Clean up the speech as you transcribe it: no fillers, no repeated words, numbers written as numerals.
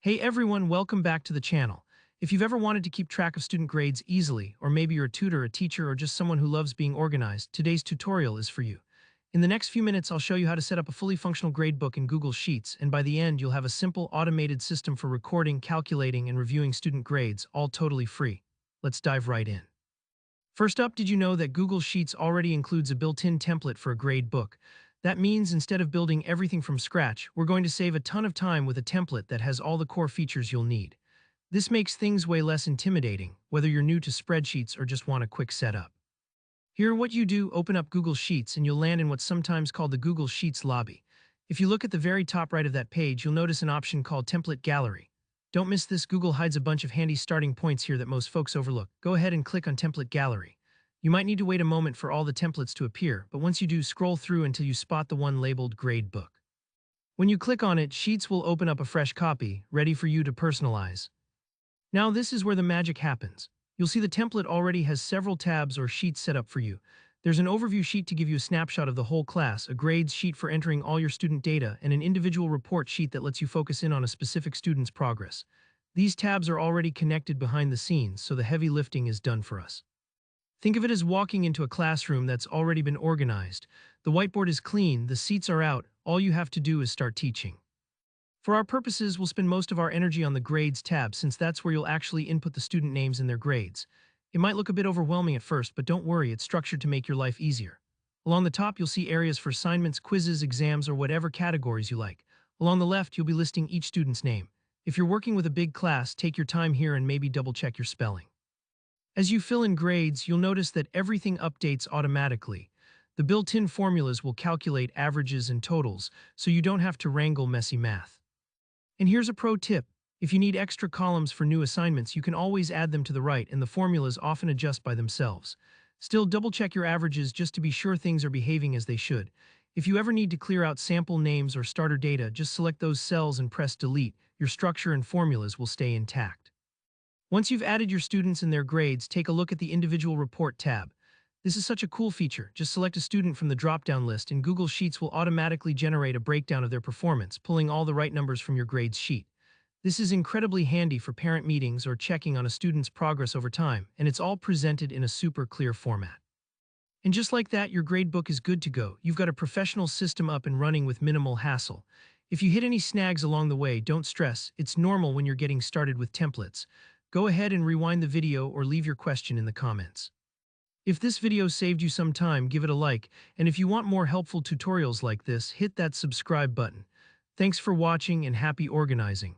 Hey everyone, welcome back to the channel. If you've ever wanted to keep track of student grades easily, or maybe you're a tutor, a teacher, or just someone who loves being organized, today's tutorial is for you. In the next few minutes, I'll show you how to set up a fully functional gradebook in Google Sheets, and by the end, you'll have a simple automated system for recording, calculating, and reviewing student grades, all totally free. Let's dive right in. First up, did you know that Google Sheets already includes a built-in template for a grade book? That means instead of building everything from scratch, we're going to save a ton of time with a template that has all the core features you'll need. This makes things way less intimidating, whether you're new to spreadsheets or just want a quick setup. Here, what you do, open up Google Sheets and you'll land in what's sometimes called the Google Sheets lobby. If you look at the very top right of that page, you'll notice an option called Template Gallery. Don't miss this. Google hides a bunch of handy starting points here that most folks overlook. Go ahead and click on Template Gallery. You might need to wait a moment for all the templates to appear, but once you do, scroll through until you spot the one labeled Grade Book. When you click on it, Sheets will open up a fresh copy, ready for you to personalize. Now this is where the magic happens. You'll see the template already has several tabs or sheets set up for you. There's an overview sheet to give you a snapshot of the whole class, a grades sheet for entering all your student data, and an individual report sheet that lets you focus in on a specific student's progress. These tabs are already connected behind the scenes, so the heavy lifting is done for us. Think of it as walking into a classroom that's already been organized. The whiteboard is clean, the seats are out, all you have to do is start teaching. For our purposes, we'll spend most of our energy on the Grades tab since that's where you'll actually input the student names and their grades. It might look a bit overwhelming at first, but don't worry, it's structured to make your life easier. Along the top, you'll see areas for assignments, quizzes, exams, or whatever categories you like. Along the left, you'll be listing each student's name. If you're working with a big class, take your time here and maybe double-check your spelling. As you fill in grades, you'll notice that everything updates automatically. The built-in formulas will calculate averages and totals, so you don't have to wrangle messy math. And here's a pro tip. If you need extra columns for new assignments, you can always add them to the right, and the formulas often adjust by themselves. Still, double-check your averages just to be sure things are behaving as they should. If you ever need to clear out sample names or starter data, just select those cells and press delete. Your structure and formulas will stay intact. Once you've added your students and their grades, take a look at the Individual Report tab. This is such a cool feature. Just select a student from the drop-down list, and Google Sheets will automatically generate a breakdown of their performance, pulling all the right numbers from your grades sheet. This is incredibly handy for parent meetings or checking on a student's progress over time, and it's all presented in a super clear format. And just like that, your gradebook is good to go. You've got a professional system up and running with minimal hassle. If you hit any snags along the way, don't stress. It's normal when you're getting started with templates. Go ahead and rewind the video or leave your question in the comments. If this video saved you some time, give it a like, and if you want more helpful tutorials like this, hit that subscribe button. Thanks for watching and happy organizing.